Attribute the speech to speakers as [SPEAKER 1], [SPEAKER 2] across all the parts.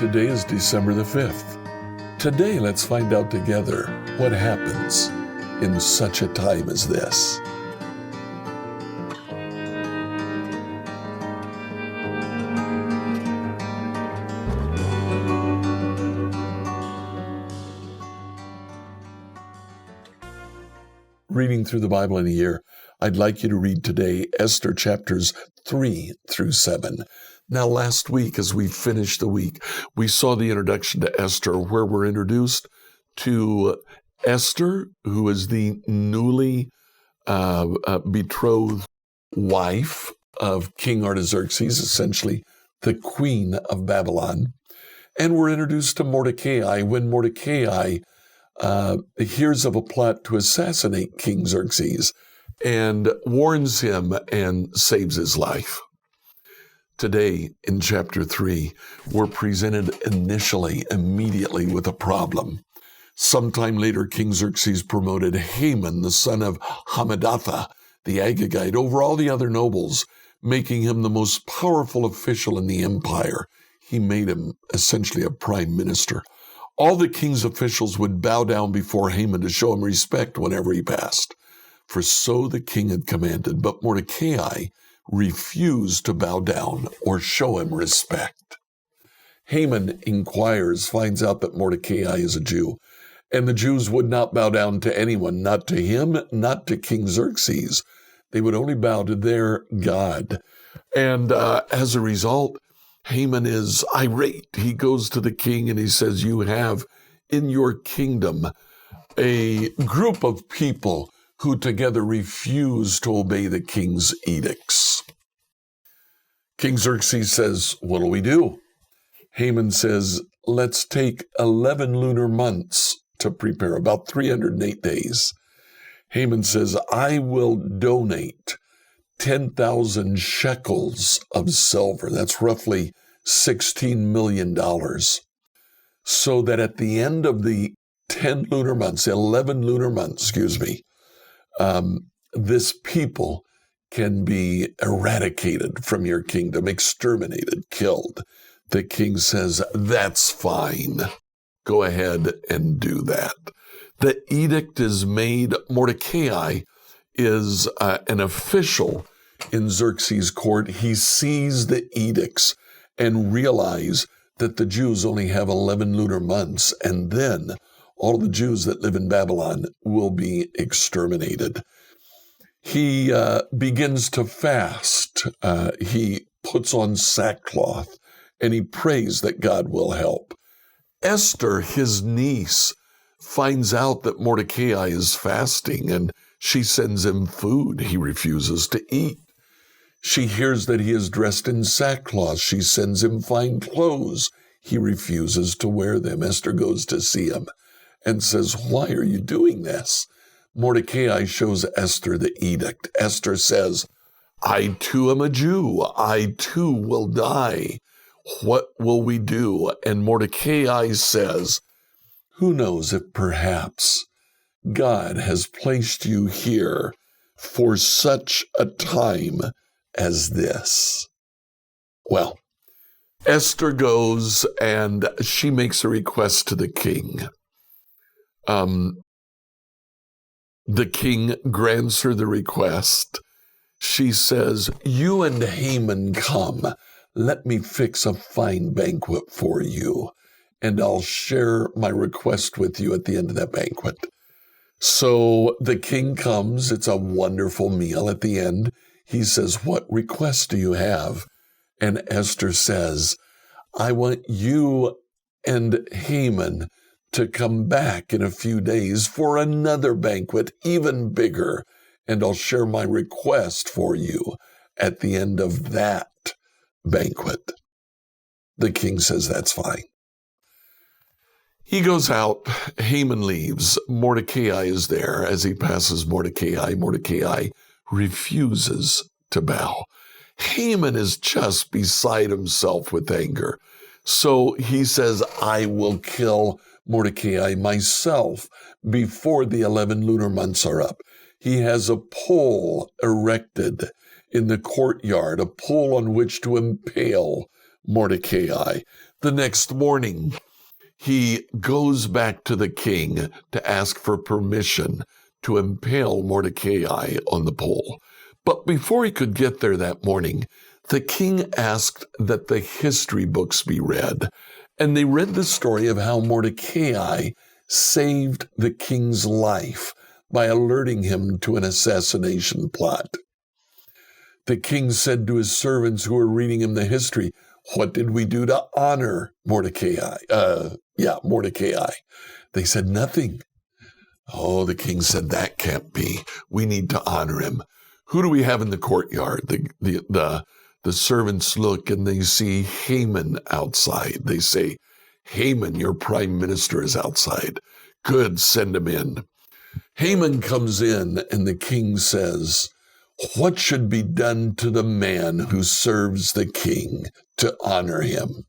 [SPEAKER 1] Today is December the 5th. Today, let's find out together what happens in such a time as this. Reading through the Bible in a year, I'd like you to read today Esther chapters 3 through 7. Now, last week, as we finished the week, we saw the introduction to Esther, where we're introduced to Esther, who is the newly betrothed wife of King Artaxerxes, essentially the queen of Babylon. And we're introduced to Mordecai when Mordecai hears of a plot to assassinate King Xerxes and warns him and saves his life. Today, in chapter 3, we're presented immediately with a problem. Sometime later, King Xerxes promoted Haman, the son of Hammedatha, the Agagite, over all the other nobles, making him the most powerful official in the empire. He made him essentially a prime minister. All the king's officials would bow down before Haman to show him respect whenever he passed. For so the king had commanded, but Mordecai refused to bow down or show him respect. Haman finds out that Mordecai is a Jew, and the Jews would not bow down to anyone, not to him, not to King Xerxes. They would only bow to their God. And as a result, Haman is irate. He goes to the king and he says, "You have in your kingdom a group of people who together refuse to obey the king's edicts." King Xerxes says, "What do we do?" Haman says, "Let's take 11 lunar months to prepare, about 308 days. Haman says, "I will donate 10,000 shekels of silver." That's roughly $16 million. So that at the end of the 11 lunar months, this people can be eradicated from your kingdom, exterminated, killed. The king says, "That's fine. Go ahead and do that." The edict is made. Mordecai is an official in Xerxes' court. He sees the edicts and realizes that the Jews only have 11 lunar months, and then all the Jews that live in Babylon will be exterminated. He begins to fast. He puts on sackcloth, and he prays that God will help. Esther, his niece, finds out that Mordecai is fasting, and she sends him food he refuses to eat. She hears that he is dressed in sackcloth. She sends him fine clothes. He refuses to wear them. Esther goes to see him and says, "Why are you doing this?" Mordecai shows Esther the edict. Esther says, "I too am a Jew. I too will die. What will we do?" And Mordecai says, "Who knows if perhaps God has placed you here for such a time as this." Well, Esther goes and she makes a request to the king. The king grants her the request. She says, "You and Haman come. Let me fix a fine banquet for you, and I'll share my request with you at the end of that banquet." So the king comes. It's a wonderful meal. At the end, he says, "What request do you have?" And Esther says, "I want you and Haman to come back in a few days for another banquet, even bigger, and I'll share my request for you at the end of that banquet." The king says, "That's fine." He goes out. Haman leaves. Mordecai is there. As he passes Mordecai refuses to bow. Haman is just beside himself with anger. So he says, "I will kill Mordecai myself before the 11 lunar months are up." He has a pole erected in the courtyard, a pole on which to impale Mordecai. The next morning, he goes back to the king to ask for permission to impale Mordecai on the pole. But before he could get there that morning, the king asked that the history books be read. And they read the story of how Mordecai saved the king's life by alerting him to an assassination plot. The king said to his servants who were reading him the history, "What did we do to honor Mordecai?" Mordecai. They said, "Nothing." Oh, the king said, "That can't be. We need to honor him." Who do we have in the courtyard? The servants look and they see Haman outside. They say, "Haman, your prime minister is outside." Good, send him in. Haman comes in and the king says, "What should be done to the man who serves the king to honor him?"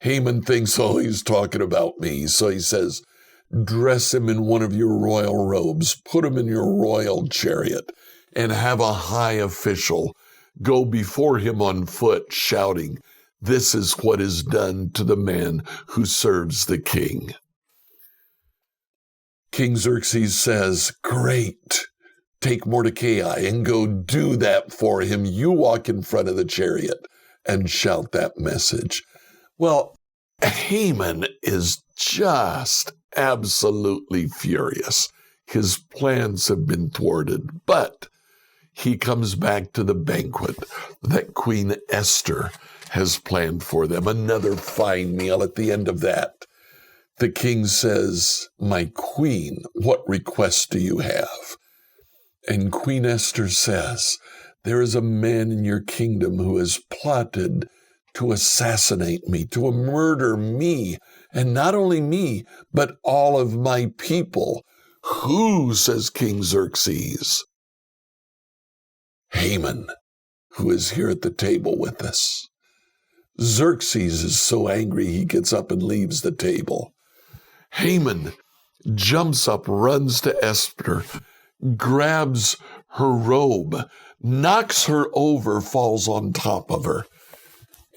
[SPEAKER 1] Haman thinks, oh, he's talking about me. So he says, "Dress him in one of your royal robes, put him in your royal chariot, and have a high official go before him on foot, shouting, 'This is what is done to the man who serves the king.'" King Xerxes says, "Great. Take Mordecai and go do that for him. You walk in front of the chariot and shout that message." Well, Haman is just absolutely furious. His plans have been thwarted, but he comes back to the banquet that Queen Esther has planned for them. Another fine meal at the end of that. The king says, "My queen, what request do you have?" And Queen Esther says, "There is a man in your kingdom who has plotted to assassinate me, to murder me, and not only me, but all of my people." "Who?" says King Xerxes. "Haman, who is here at the table with us." Xerxes is so angry he gets up and leaves the table. Haman jumps up, runs to Esther, grabs her robe, knocks her over, falls on top of her.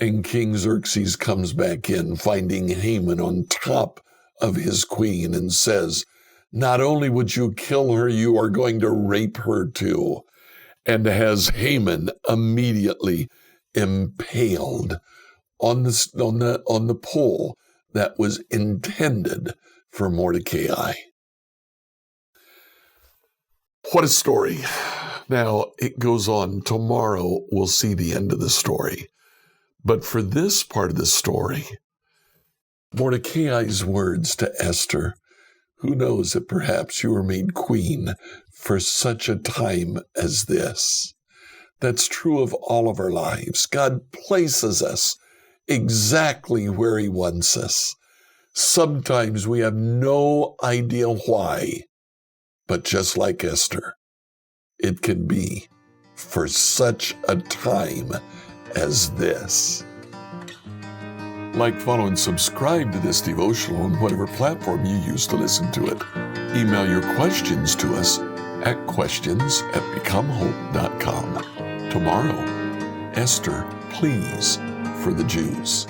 [SPEAKER 1] And King Xerxes comes back in, finding Haman on top of his queen, and says, "Not only would you kill her, you are going to rape her too." And has Haman immediately impaled on the pole that was intended for Mordecai. What a story. Now, it goes on. Tomorrow, we'll see the end of the story. But for this part of the story, Mordecai's words to Esther, "Who knows that perhaps you were made queen for such a time as this." That's true of all of our lives. God places us exactly where he wants us. Sometimes we have no idea why, but just like Esther, it can be for such a time as this. Like, follow, and subscribe to this devotional on whatever platform you use to listen to it. Email your questions to us at questions@becomehope.com. Tomorrow, Esther pleads for the Jews.